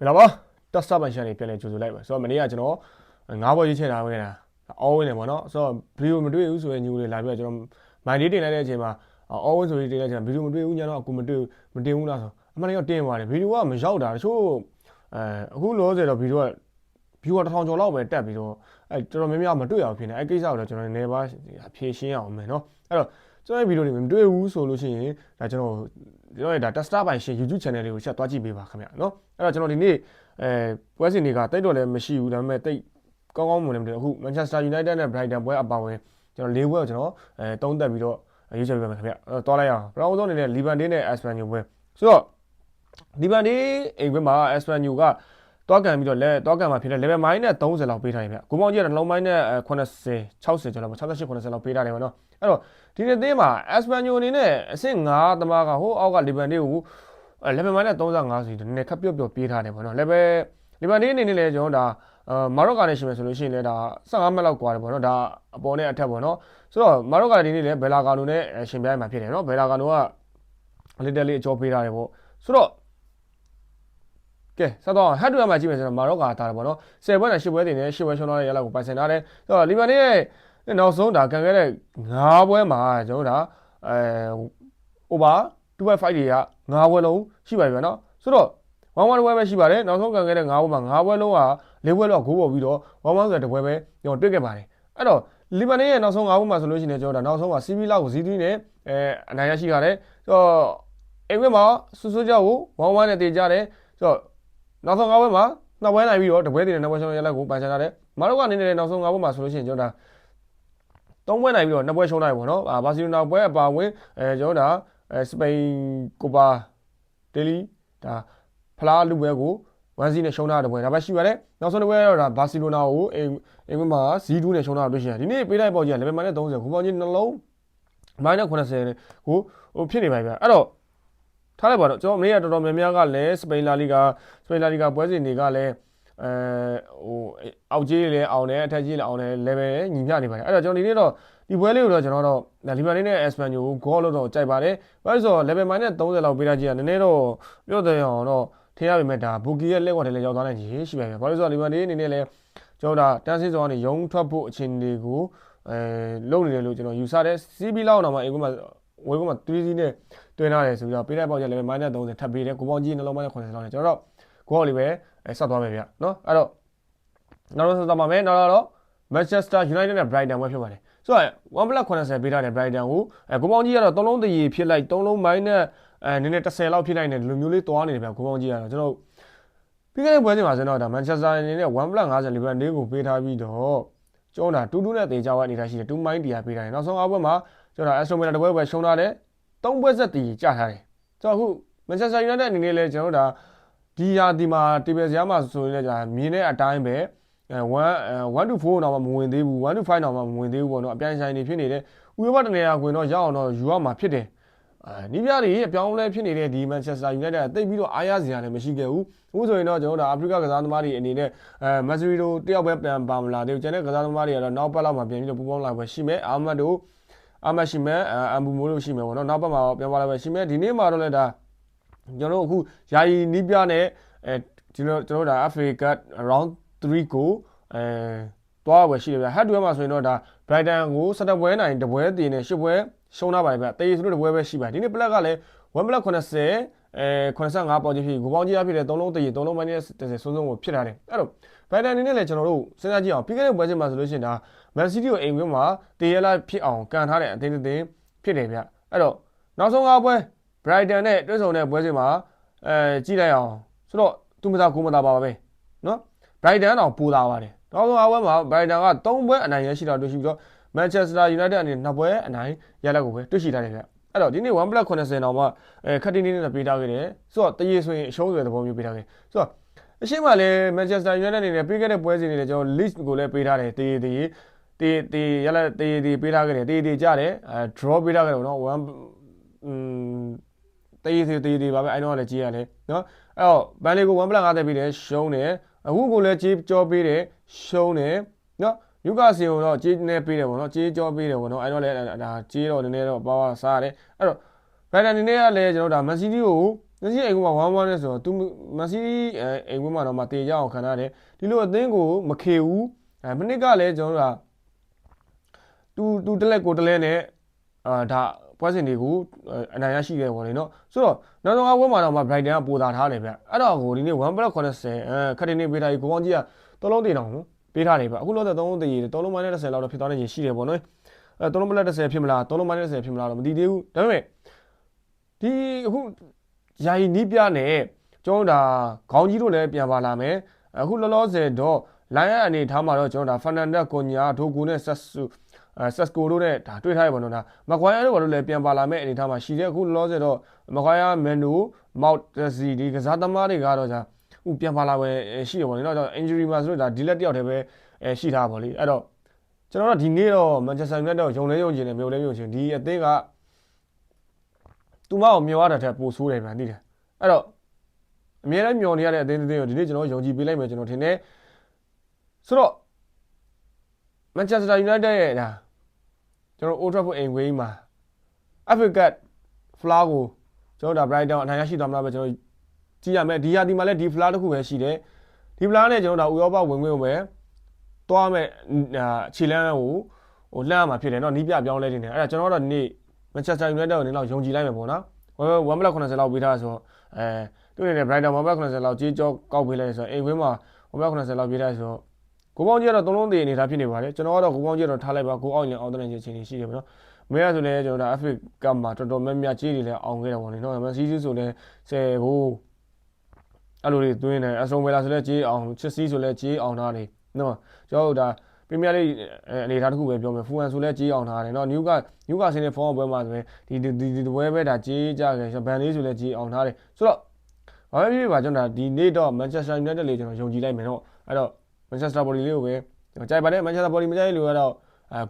မင်္ဂလာပါတက်စတာပိုင်ရှာနေပြန်လဲကြိုဆိုလိုက်ပါဆိုတော့မနေ့ကကျွန်တော်ငါးပွဲရေးချတာခဲ့တာအော်ဝင်းနေပေါ့နော်ဆိုတော့ဗီဒီယိုမတွေ့ဘူးဆိုရင်ညူတွေလာပြီးတော့ကျွန်တော်မိုင်လေးတင်လိုက်တဲ့အချိန်မှာအော်ဝင်းဆိုပြီးတင်လိုက်တဲ့အချိန်ဗီဒီယိုမတွေ့ဘူးညတော့အခုမတွေ့မတင်ဘူးလားဆိုအမှန်တကယ်တင်ပါတယ်ဗီဒီယိုကမရောက်တာတချို့အခုလောဆယ်တော့ဗီဒီယိုက view 1000ကျော်လောက်ပဲတက်ပြီးတော့တော်တော်များများမတွေ့ရဘူးဖြစ်နေအဲ့ကိစ္စကိုတော့ကျွန်တော်နည်းပါဖြေရှင်းအောင်မယ်နော်အဲ့တော့ကျွန်တော်ဗီဒီယိုတွေမတွေ့ဘူးဆိုလို့ရှိရင်ဒါကျွန်တော်ရဲ့ဒါ Tesla ပိုင်ရှင် YouTube channel လေးကိုဆက်သွားကြည့်ပေးပါခင်ဗျာနော်အဲ့တော့ကျွန်တော်ဒီနေ့ပွဲစဉ်တွေကတိတ်တော့လည်းမရှိဘူးဒါပေမဲ့တိတ်ကောင်းကောင်းမွန်နေတယ်အခု Manchester United နဲ့ Brighton ပွဲအပါဝင်ကျွန်တော်၄ပွဲကိုကျွန်တော်သုံးသက်ပြီးတော့ရွေးချယ်ပေးပါမယ်ခင်ဗျာသွားလိုက်အောင်ပထမဆုံးအနေနဲ့ Levante နဲ့ Espanyol ပွဲဆိုတော့ Levante အိမ်ပွဲမှာ Espanyol ကတွားကန်ပြီးတော့လဲတွားကန်မှာဖြစ်တဲ့ level mine နဲ့30လောက်ပေးထားတယ်ဗျကိုပေါင်းကြီးကလုံးမိုင်းနဲ့80 60ကျော်လောက်68 90လောက်ပေးထားတယ်ပေါ့နော်အဲ့တော့ဒီနေ့သင်းမှာ Espanyol အနေနဲ့အဆင့်9သမားကဟိုအောက်က Levante ကိုlevel mine နဲ့35ဆိုပြီးနည်းနည်းခပ်ပျော့ပျော့ပေးထားတယ်ပေါ့နော် level Levante အနေနဲ့လည်းကျွန်တော်ဒါမာရော့ကာနဲ့ရှင်မယ်ဆိုလို့ရှိရင်လည်းဒါ15မိနစ်လောက်กว่าတယ်ပေါ့နော်ဒါအပေါ်နဲ့အထက်ပေါ့နော်ဆိုတော့မာရော့ကာဒီနေ့လည်းဘယ်လာကာနိုနဲ့ရှင်ပြိုင်မှာဖြစ်တယ်နော်ဘယ်လာကာနိုကလစ်တယ်လေးအကျော်ပေးထားတယ်ပေါ့ဆိုတော့ကဲဆက်တော့ head to head မှာကြည့်မယ်ဆိုတော့မာရော့ကာတာတယ်ပေါ့နော်10ပွဲနဲ့10ပွဲတင်နဲ့10ပွဲရှုံးထားတဲ့ရလောက်ကိုပိုင်ဆိုင်ထားတယ်ဆိုတော့လီဗန်ရဲ့နောက်ဆုံးဒါကန်ခဲ့တဲ့9ပွဲမှာကျွန်တော်ဒါover 2.5တွေက9ပွဲလုံးရှိပါပြီနော်ဆိုတော့1-1ပွဲပဲရှိပါတယ်နောက်ဆုံးကန်ခဲ့တဲ့9ပွဲမှာ9ပွဲလုံးက4ပွဲလောက်ဂိုးပေါ်ပြီးတော့1-1ဆိုတဲ့ပွဲပဲကျွန်တော်တွေ့ခဲ့ပါတယ်အဲ့တော့လီဗန်ရဲ့နောက်ဆုံး9ပွဲမှာဆိုလို့ရှိရင်ကျွန်တော်ဒါနောက်ဆုံးက CB လောက်ကိုZ3နဲ့အနိုင်ရရှိရတယ်ဆိုတော့အိမ်ဘက်မှာဆူဆူကြောက်ကို1-1နဲ့တည်ကြတယ်ဆိုတော့နောက်ဆုံး9ပွဲမှာ2ပွဲနိုင်ပြီးတော့တပွဲတည်တဲ့2ပွဲရှုံးရလက်ကိုပိုင်ဆိုင်ထားတယ်မာရော့ကနေနဲ့နောက်ဆုံး9ပွဲမှာဆိုလို့ရှိရင်ကျွန်တော်ဒါ3ပွဲနိုင်ပြီးတော့2ပွဲရှုံးထားတယ်ပေါ့နော်ဘာစီလိုနာပွဲအပါဝင်ကျွန်တော်ဒါစပိန်ကိုပါဒေလီဒါဖလားလူပွဲကို1-0နဲ့ရှုံးထားတဲ့ပွဲဒါပဲရှိပါတယ်နောက်ဆုံးတစ်ပွဲတော့ဒါဘာစီလိုနာကိုအိမ်မှာ 0-2 နဲ့ရှုံးထားလို့ရှိရင်ဒီနေ့ပေးလိုက်ပေါ့ကြီးက level minus 30ခုပေါင်းကြီးနှလုံး minus 80ကိုဟိုဖြစ်နေပါပြီအဲ့တော့ထားလိုက်ပါတော့ကျွန်တော်မနေ့ကတော်တော်များများကလည်းစပိန်လာလီဂါပွဲစဉ်တွေကလည်းဟိုအောက်ကြီးလည်းအောင်တယ်အထက်ကြီးလည်းအောင်တယ် level ညီမျှနေပါတယ်အဲ့တော့ကျွန်တော်ဒီနေ့တော့ဒီပွဲလေးကိုတော့ကျွန်တော်တော့လီဗန်နဲ့ Espanyol ကိုဂေါ်လို့တော့ကြိုက်ပါတယ်ဘာလို့ဆိုတော့ level minus 30လောက်ပေးထားကြည့်ရနည်းနည်းတော့ပြောတဲ့အောင်တော့ထင်ရပေမဲ့ဒါဘူကီရဲ့လက်ဝတ်တွေလည်းရောက်သွားနိုင်ခြေရှိပါပြီဘာလို့ဆိုတော့လီဗန်အနေနဲ့လည်းကျွန်တော်ဒါတန်းစင်းစောကနေရုံထွက်ဖို့အခြေအနေကိုလုံနေတယ်လို့ကျွန်တော်ယူဆတယ် CB လောက်တော့မှအိမ်ကမှဝေးကမှ3စီးနဲ့တွင်းထားတယ်ဆိုပြီးတော့ပေးလိုက်ပေါက်ကြ level minus 30ထပ်ပေးတယ်ကိုပေါင်းကြီးနှလုံး minus 80လောက်နဲ့ကျွန်တော်တော့ဂေါ်လေးပဲဆက်သွားမယ်ဗျနော်အဲ့တော့နောက်တော့ဆက်သွားပါမယ်နောက်တော့ Manchester United နဲ့ Brighton ပွဲဖြစ်ပါတယ်ဆိုတော့1+80ပေးထားတယ် Brighton ကိုကိုပေါင်းကြီးကတော့3လုံးတရီဖြစ်လိုက်3လုံး minus နည်းနည်း10လောက်ဖြစ်လိုက်နေလူမျိုးလေးတွားနေတယ်ဗျကိုပေါင်းကြီးကတော့ကျွန်တော်ပြီးခဲ့တဲ့ပွဲစဉ်မှာဆိုတော့ဒါ Manchester အနေနဲ့1+50 Liverpool ကိုပေးထားပြီးတော့ကျွန်တော်ဒါ2-2နဲ့တေချာဝတ်နေတာရှိတယ်2မိုင်းတရားပေးထားတယ်နောက်ဆုံးအပွဲမှာကျွန်တော် Aston Villa တပွဲပဲရှုံးထားတယ်3ပွဲဆက်တည်ကြထားတယ်ဆိုတော့အခု Manchester United အနေနဲ့လည်းကျွန်တော်ဒါဒီရာဒီမှာတေဘယ်စရာမှာဆိုရင်လည်းဒါမြင်တဲ့အတိုင်းပဲ1 to 4တော့မဝင်သေးဘူး1 to 5တော့မဝင်သေးဘူးပေါ့နော်အပြိုင်ဆိုင်နေဖြစ်နေတယ်ဥရောပတနေရာခွင်တော့ရောက်အောင်တော့ယူရမှာဖြစ်တယ်နီးပြားတွေအပြောင်းလဲဖြစ်နေတဲ့ဒီ Manchester United ကတိတ်ပြီးတော့အားရစရာလည်းမရှိခဲ့ဘူးအခုဆိုရင်တော့ကျွန်တော်တို့အာဖရိကကစားသမားတွေအနေနဲ့မက်ဆီရီတိုတယောက်ပဲပြန်ပါမလာသေးဘူးကျန်တဲ့ကစားသမားတွေကတော့နောက်ပတ်လောက်မှာပြန်ပြီးတော့ပူပေါင်းလာပဲရှိမယ်အာမတ်ရှိမယ်အမ်ဘူမိုးတို့ရှိမယ်ပေါ့နော်နောက်ပတ်မှာပြန်ပါလာပဲရှိမယ်ဒီနေ့မှာတော့လည်းဒါကျွန်တော်တို့အခုယာယီနီးပြားနဲ့ကျွန်တော်တို့ဒါ FA Cup round 3ကိုတွားပဲရှိတယ်ဗျ head to head မှာဆိုရင်တော့ဒါ Brighton ကို17ပွဲနိုင်တပွဲတည်နေ10ပွဲရှုံးထားပါတယ်ဗျတေးဆိုလို့တပွဲပဲရှိပါတယ်ဒီနေ့ black ကလည်း1+80 85ပေါ်ကြီးဖြစ်ကိုပေါင်းကြီးအဖြစ်တဲ့3လုံးတည်3လုံး minus 30ဆုံးဆုံးကိုဖြစ်ထားတယ်အဲ့တော့ Brighton အနေနဲ့လည်းကျွန်တော်တို့စဉ်းစားကြည့်အောင်ပြီးခဲ့တဲ့ပွဲစဉ်မှာဆိုလို့ရှိရင်ဒါ Man City ကိုအိမ်ကွင်းမှာတေးရလာဖြစ်အောင်ကန်ထားတဲ့အသင်းဖြစ်တယ်ဗျအဲ့တော့နောက်ဆုံး5ပွဲ Brighton နဲ့တွဲဆုံတဲ့ပွဲစဉ်မှာကြည့်လိုက်အောင်ဆိုတော့သူမသားကိုမသားပါပဲနော် Brighton တော့ပူလာပါတယ်နောက်ဆုံး5ပွဲမှာ Brighton က3ပွဲအနိုင်ရရှိတာတွေ့ရှိပြီးတော့ Manchester United အနေနဲ့2ပွဲအနိုင်ရလက်ကိုပဲတွေ့ရှိထားတယ်ဗျအဲ့တော့ဒီနေ့1+80တော့မှခက်တင်းတင်းနဲ့ပေးထားခဲ့တယ်ဆိုတော့တရေဆိုရင်အရှုံးတွေသဘောမျိုးပေးထားခဲ့ဆိုတော့အရှင်းမှာလည်း Manchester United အနေနဲ့ပေးခဲ့တဲ့ပွဲစဉ်တွေလည်းကျွန်တော် list ကိုလည်းပေးထားတယ်တေးရလက်တေးပေးထားခဲ့တယ်တေးကြတယ်draw ပေးထားခဲ့တယ်ပေါ့နော်တေးပါပဲအဲ့တော့လည်းကြည့်ရတယ်နော်အဲ့တော့ဘန်လီကို1+50ပေးတယ်ရှုံးတယ်အခုကိုလည်းကြေးကြောပေးတယ်ရှုံးတယ်နော်ယူကာစီကိုတော့ကြေးနဲ့ပေးတယ်ပေါ့နော်ကြေးကြောပေးတယ်ပေါ့နော်အဲ့တော့လည်းဒါကြေးတော့နည်းနည်းတော့ပါစားရတယ်အဲ့တော့ဘန်ဒန်အနေနဲ့ကလည်းကျွန်တော်ဒါမန်စီးတီးကို စီအိမ်ကွင်းမှာ1-1နဲ့ဆိုတော့သူမက်ဆီအိမ်ကွင်းမှာတော့မှတေရအောင်ခံရတယ်ဒီလိုအသင်းကိုမခေဘူးမနစ်ကလည်းကျွန်တော်တို့ကသူတလက်ကိုတလဲနဲ့ဒါပွဲစဉ်တွေကိုအနိုင်ရရှိခဲ့ပါလေနော်ဆိုတော့နောက်ဆုံးအဝဲမှာတော့မှ Brighton ကပိုသာထားတယ်ဗျအဲ့တော့ကိုဒီနေ့1+80ခက်တင်နေပေးထားပြီးကိုကောင်းကြီးက3လုံးတင်အောင်ပေးထားတယ်ဗျအခုလောတဲ့3လုံးတည်ရ3လုံးမိုင်းနဲ့10လောက်တော့ဖြစ်သွားနေရင်ရှိတယ်ပေါ့နော်အဲ3လုံးပလက်10ဖြစ်မလား3လုံးမိုင်းနဲ့10ဖြစ်မလားတော့မသိသေးဘူးဒါပေမဲ့ဒီအခုယာယီနီးပြနဲ့ကျွန်တော်ဒါခေါင်းကြီးတို့လည်းပြန်ပါလာမယ်အခုလောလောဆယ်တော့လိုင်းရအနေထားမှာတော့ကျွန်တော်ဒါဖာနန်ဒက်ကွန်ညာဒိုဂိုနဲ့ဆက်ကိုတို့နဲ့ဒါတွေ့ထားရပါတော့ဒါမကွိုင်းယာတို့ဘာလို့လဲပြန်ပါလာမဲ့အနေထားမှာရှိတယ်အခုလောလောဆယ်တော့မကွိုင်းယာမန်နိုမောက်စီဒီကစားသမားတွေကတော့じゃဥပြန်ပါလာပဲရှိရပါလေတော့ injury မှာဆိုတော့ဒါဒီလက်တယောက်တည်းပဲရှိထားပါလေအဲ့တော့ကျွန်တော်တို့ဒီနေ့တော့ Manchester United တော့ယုံလဲယုံချင်တယ်မျိုးလဲယုံချင်ဒီအသင်းကသူမကိုမျောရတာထက်ပိုဆိုးတယ်ဗျာသိတယ်အဲ့တော့အများနဲ့မျောနေရတဲ့အသင်းကိုဒီနေ့ကျွန်တော်ယုံကြည်ပေးလိုက်မယ်ကျွန်တော်ထင်တယ်ဆိုတော့ Manchester United ရဲ့ဒါကျွန်တော် Old Trafford အိမ်ဝေးမှာ FA Cup Flower ကိုကျွန်တော်ဒါ Brighton အနိုင်ရရှိသွားမလားပဲကျွန်တော်ကြည့်ရမယ်ဒီဟာဒီမှာလည်းဒီ Flower တစ်ခုပဲရှိတယ်ဒီ Flower နဲ့ကျွန်တော်ဒါဥရောပဝင်ခွင့်ပဲတွားမဲ့ခြေလမ်းကိုလှမ်းရမှာဖြစ်တယ်เนาะနီးပြပြောင်းလဲနေတယ်အဲ့ဒါကျွန်တော်တို့နေ့ Manchester United ကိုနေတော့ယုံကြည်လိုက်မယ်ပေါ့နော်1+80လောက်ပေးထားဆိုတော့သူ့အနေနဲ့ Brighton 1+80လောက်ကြေးကြောကောက်ပေးလိုက်ဆိုတော့အိမ်ဝင်းမှာ1+80လောက်ပေးထားဆိုတော့ကိုပေါင်းကြီးကတော့3လုံးတည်နေတာဖြစ်နေပါတယ်ကျွန်တော်ကတော့ကိုပေါင်းကြီးတော့ထားလိုက်ပါကိုအောက်ရင်အောင်တဲ့အခြေအနေရှိတယ်ပေါ့နော်မဲရဆိုလဲကျွန်တော်ဒါ FA Cup မှာတော်တော်များများကြေးတွေလည်းအောင်ခဲ့တယ်ပေါ့နော်မန်စီးစီးဆိုလဲ10ကိုအဲ့လိုတွေသွင်းတယ်အဆုံဝဲလာဆိုလဲကြေးအောင်ချစ်စီးဆိုလဲကြေးအောင်ထားတယ်နော်ကျွန်တော်တို့ဒါပရီးမီးယားလိအနေထားတစ်ခုပဲပြောမယ်ဖူဟန်ဆိုလဲကြေးအောင်ထားတယ်နော်နျူကာဆင်းတဲ့ဖောင်းပွဲမှာဆိုရင်ဒီပွဲပဲဒါကြေးကြခဲ့ဘန်လေးဆိုလဲကြေးအောင်ထားတယ်ဆိုတော့ဘာပဲဖြစ်ဖြစ်ပါကျွန်တော်ဒါဒီနေ့တော့ Manchester United လေးကျွန်တော်ယုံကြည်လိုက်မယ်နော်အဲ့တော့ Manchester Body လေးကိုပဲကြိုက်ပါတယ် Manchester Body မကြိုက်လို့ကတော့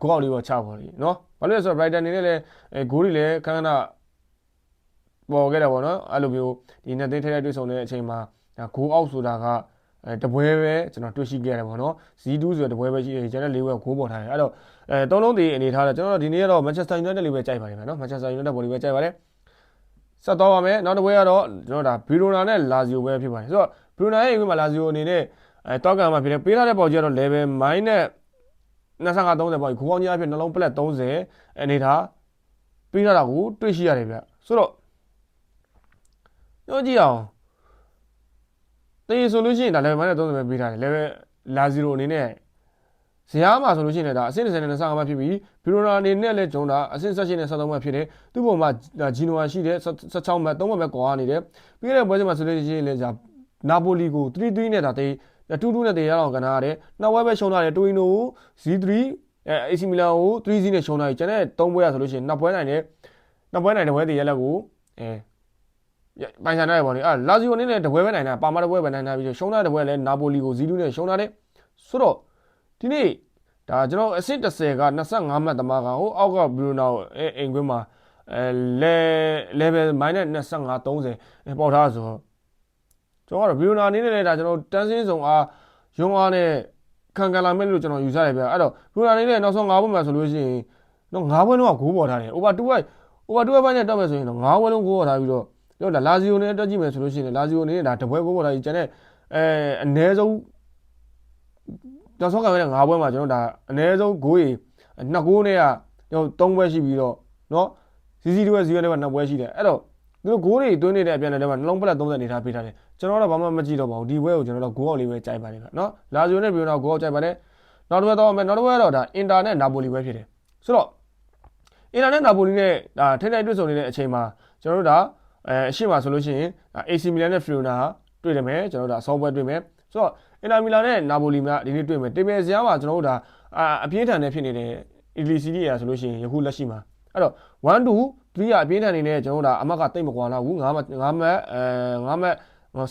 ဂိုးအောက်လေးပေါ့ချပါလိနော်ဘာလို့လဲဆိုတော့ Brighton နေနဲ့လည်းဂိုးတွေလည်းခဏခဏပေါ်ခဲ့တယ်ပေါ့နော်အဲ့လိုမျိုးဒီနှစ်သိန်းထိုက်တွေ့ဆုံတဲ့အချိန်မှာဂိုးအောက်ဆိုတာကတပွဲပဲကျွန်တော်တွေ့ရှိခဲ့ရတယ်ပေါ့နော် Z2 ဆိုတဲ့တပွဲပဲရှိတယ်ကျန်တဲ့၄ပွဲဂိုးပေါ်ထားတယ်အဲ့တော့သုံးလုံးတည်အနေထားတယ်ကျွန်တော်ဒီနေ့ကတော့ Manchester United လေးပဲကြိုက်ပါတယ်နော် Manchester United Body ပဲကြိုက်ပါတယ်ဆက်တော့ပါမယ်နောက်တစ်ပွဲကတော့ကျွန်တော်ဒါ Verona နဲ့ Lazio ပဲဖြစ်ပါတယ်ဆိုတော့ Verona ရဲ့အိမ်မှာ Lazio အနေနဲ့တောက်ကံမှာဖြစ်တယ်ပေးထားတဲ့ပေါက်ကြီးကတော့ level mine နဲ့25-30ပေါက်ကြီးခိုးကောင်းကြီးအဖြစ်နှလုံးပလက်30အနေထားပေးထားတာကိုတွေ့ရှိရတယ်ဗျဆိုတော့ပြောကြည့်အောင်တေးဆိုလို့ရှိရင်ဒါ level mine နဲ့30ပဲပေးထားတယ် level Lazio အနေနဲ့ဇယားမှာဆိုလို့ရှိရင်ဒါအဆင့်20နဲ့25မှဖြစ်ပြီး Verona အနေနဲ့လည်းကျွန်တော်ဒါအဆင့်18နဲ့73မှဖြစ်တယ်သူ့ပုံမှာဂျီနိုဝါရှိတယ်16မှ3မှပဲကွာနေတယ်ပြီးခဲ့တဲ့ပွဲစဉ်မှာဆိုလို့ရှိရင်လည်းနာပိုလီကို3-3နဲ့ဒါတေး2-2နဲ့တေးရအောင်ကနာရတယ်နောက်ဝဲပဲရှုံးထားတယ်တိုင်နိုကို Z3 AC Milan ကို3-0နဲ့ရှုံးထားတယ်ကျန်တဲ့3ပွဲရဆိုလို့ရှိရင်နောက်ပွဲနိုင်တဲ့ပွဲတေးရလက်ကိုပိုင်ဆိုင်နိုင်တယ်ပေါ့လေလာဇီယိုအနေနဲ့တပွဲပဲနိုင်တာပါမာတပွဲပဲနိုင်တာပြီးရှုံးထားတဲ့ပွဲလည်းနာပိုလီကို Z2 နဲ့ရှုံးထားတယ်ဆိုတော့ဒီနေ့ဒါကျွန်တော်အဆင့်30က25မှတ်သမားကဟိုအောက်ကဘရူနိုအိမ်ကွင်းမှာlevel -25-30ပေါက်ထားဆိုတော့ကျွန်တော်ကတော့ဘီယိုနာအနေနဲ့လည်းဒါကျွန်တော်တန်းစင်းဆောင်အားရုံးအားနဲ့ခံလာမဲ့လို့ကျွန်တော်ယူဆတယ်ဗျအဲ့တော့ဘီယိုနာအနေနဲ့နောက်ဆုံး9ပွဲမှာဆိုလို့ရှိရင်တော့9ပွဲလုံးကဂိုးပေါ်ထားတယ် over 2ပိုင်းနဲ့တက်မယ်ဆိုရင်တော့9ပွဲလုံးဂိုးပေါ်ထားပြီးတော့ကျွန်တော်ဒါလာဇီယိုနဲ့တက်ကြည့်မယ်ဆိုလို့ရှိရင်လာဇီယိုအနေနဲ့ဒါတပွဲဂိုးပေါ်ထားပြီးကျန်တဲ့အနည်းဆုံးနောက်ဆုံးကပဲ9ပွဲမှာကျွန်တော်ဒါအနည်းဆုံးဂိုးကြီး2ဂိုးနဲ့ကကျွန်တော်3ပွဲရှိပြီးတော့เนาะ CC2 နဲ့ 0နဲ့က2ပွဲရှိတယ်အဲ့တော့သူတို့ဂိုးတွေသွင်းနေတဲ့အပြန်အလှန်မှာနှလုံးပလက်30နေထားပေးထားတယ်ကျွန်တော်တော့ဘာမှမကြည့်တော့ပါဘူးဒီဘွဲကိုကျွန်တော်တို့ဂိုးအောက်လေးပဲကြိုက်ပါတယ်ခင်ဗျနော်လာဇီယိုနဲ့ဘီယိုနာဂိုးအောက်ကြိုက်ပါတယ်နောက်တစ်ဘက်တော့နောက်တစ်ဘက်တော့ဒါအင်တာနဲ့နာပိုလီပဲဖြစ်တယ်ဆိုတော့အင်တာနဲ့နာပိုလီနဲ့ဒါထိထိုက်တွေ့ဆုံနေတဲ့အချိန်မှာကျွန်တော်တို့ဒါအရှိမဆိုလို့ရှိရင် AC Milan နဲ့ Verona တွေ့တယ်မယ်ကျွန်တော်တို့ဒါအစောပွဲတွေ့မယ်ဆိုတော့အင်တာမီလာနဲ့နာပိုလီများဒီနေ့တွေ့မယ်တေဘယ်ဇယားမှာကျွန်တော်တို့ဒါအပြင်းထန်နေဖြစ်နေတယ်အီလီစီရီယာဆိုလို့ရှိရင်ယခုလက်ရှိမှာအဲ့တော့1-2 3ရအပြင်းထန်နေနဲ့ကျွန်တော်တို့ဒါအမတ်ကတိတ်မကွာတော့ဘူး9မှတ်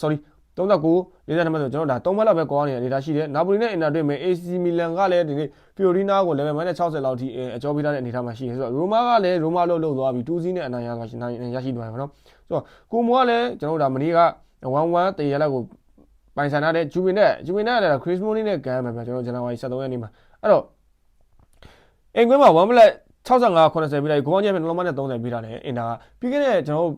sorry 39 42မှတ်ဆိုကျွန်တော်ဒါ3မှတ်လောက်ပဲကွာနေတဲ့အနေအထားရှိတယ်နာပိုလီနဲ့အင်တာတွေ့မယ် AC Milan ကလည်းဒီနေ့ဖီယိုရီနာကို level -60 လောက်ထိအကျော်ပေးထားတဲ့အနေအထားမှာရှိတယ်ဆိုတော့ရိုမာကလည်းရိုမာလို့လှုပ်သွားပြီး2-0နဲ့အနိုင်ရရှိသွားတယ်နော်ဆိုတော့ကိုမိုကလည်းကျွန်တော်တို့ဒါမနေ့က1-1တေးရလက်ကိုပိုင်ဆိုင်ထားတဲ့ဂျူဗင်နဲ့လည်းခရစ်မိုနီနဲ့ကန်မယ်ဗျကျွန်တော်ဇန်နဝါရီ23ရက်နေ့မှာအဲ့တော့အင်ကွင်းမှာ1 65 80ပြီးလိုက်ဂိုးအောင်ကျဲနှလုံးမနဲ့30ပြီးထားတယ်အင်တာကပြီးခဲ့တဲ့ကျွန်တော်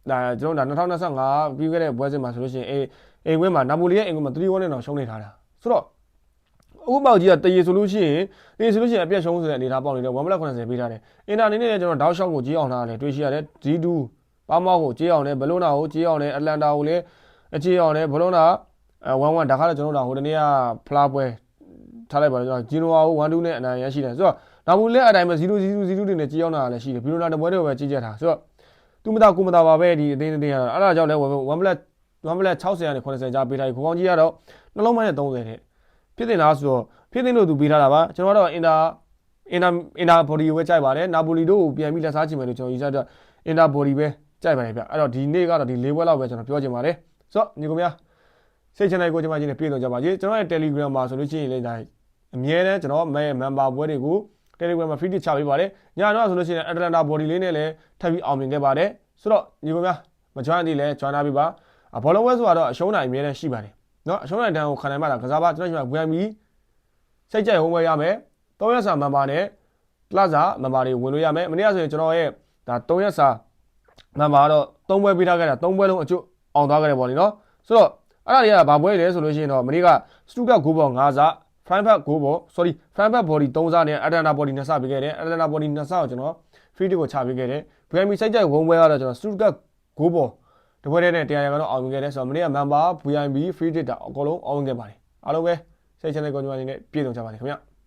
ဒါကျွန်တော်ဒါ2025ပြီးခဲ့တဲ့ပွဲစဉ်မှာဆိုလို့ရှိရင်အိမ်ဝင်းမှာနာပိုလီရဲ့အိမ်ဝင်းမှာ3-1နဲ့တော့ရှုံးနေထားတာဆိုတော့ဥပမောက်ကြီးကတရေဆိုလို့ရှိရင်အပြတ်ရှုံးဆိုတဲ့အနေအထားပေါက်နေတယ်1.80ပေးထားတယ်အင်တာအနေနဲ့ကျွန်တော်တောက်ရှော့ကိုကြေးအောင်ထားတယ်တွေ့ရှိရတယ်G2ပါမောက်ကိုကြေးအောင်တယ်ဘလိုနာကိုကြေးအောင်တယ်အတ္တလန်တာကိုလည်းကြေးအောင်တယ်ဘလိုနာ1-1ဒါခါတော့ကျွန်တော်တို့ဟိုတနေ့ကဖလားပွဲထားလိုက်ပါတော့ဂျီနိုဝါကို1-2နဲ့အနိုင်ရရှိတယ်ဆိုတော့နာပိုလီလည်းအတိုင်းပဲ0-0တွေနဲ့ကြေးအောင်တာလည်းရှိတယ်ဘီလိုနာတပွဲတွေပဲကြေးချက်ထားဆိုတော့သူမသားကိုမသားပါပဲဒီအသေးသေးရအဲ့ဒါကြောင့်လည်း1+60ကနေ80ကြားပေးထားပြီကိုကောင်းကြီးကတော့နှလုံးမိုင်းနဲ့30တဲ့ဖြစ်တင်လားဆိုတော့ဖြစ်တင်လို့သူပေးထားတာပါကျွန်တော်ကတော့အင်တာဘော်ဒီကိုပဲကြိုက်ပါတယ်နာပိုလီတို့ကိုပြန်ပြီးလက်စားချင်မယ်လို့ကျွန်တော်ယူဆတော့အင်တာဘော်ဒီပဲကြိုက်ပါတယ်ဗျအဲ့တော့ဒီနေ့ကတော့ဒီ၄ဘွဲလောက်ပဲကျွန်တော်ပြောချင်ပါတယ်ဆိုတော့ညီကောင်များစိတ်ချနိုင်ကိုကျွန်မချင်းနဲ့ပြေဆုံးကြပါစေကျွန်တော်ရဲ့ Telegram မှာဆိုလို့ရှိရင်လည်းဒါအမြဲတမ်းကျွန်တော်မဲ့ member ပွဲတွေကို Telegram မှာ free ချပေးပါတယ်ညတော့ဆိုလို့ရှိရင် Atlanta body လေးနဲ့လည်းထပ်ပြီးအောင်မြင်ခဲ့ပါတယ်ဆိုတော့ညီကောင်များမကျွမ်းသေးလဲကျွမ်းလာပြီပါဘောလုံးဝဲဆိုတော့အရှုံးနိုင်အမြဲတမ်းရှိပါတယ်เนาะအရှုံးနိုင်တန်းကိုခံနိုင်မှတာကစားပါကျွန်တော်ညီမ VM စိတ်ကြိုက်ဟိုးဝဲရမယ်3ရက်စာ member နဲ့တလစာ member တွေဝင်လို့ရမယ်မနေ့ကဆိုရင်ကျွန်တော်ရဲ့ဒါ3ရက်စာ member တော့3ပွဲပေးထားခဲ့တာ3ပွဲလုံးအကျိုးအောင်သွားခဲ့တယ်ပေါ့လေเนาะဆိုတော့အဲ့ဒါတွေကဘာပွဲလဲဆိုလို့ရှိရင်တော့မနေ့က Stuttgart 9ပေါ်5စာ Frankfurt 9ပေါ် Frankfurt body 3စာနဲ့ Atlanta body 2စာပေးခဲ့တယ် Atlanta body 2စာကိုကျွန်တော် free ကိုချပေးခဲ့တယ် VM စိတ်ကြိုက်ဝုန်းပွဲကတော့ကျွန်တော် Stuttgart 9ပေါ်တပွဲတည်းနဲ့100ရာကတော့အောင်မြင်ခဲ့တယ်ဆိုတော့မနေ့က member VIP free တာအကုန်လုံးအောင်မြင်ခဲ့ပါတယ်အားလုံးပဲစိတ်ချမ်းတဲ့ကောင်းကြပါနေနဲ့ပြည့်စုံကြပါစေခင်ဗျ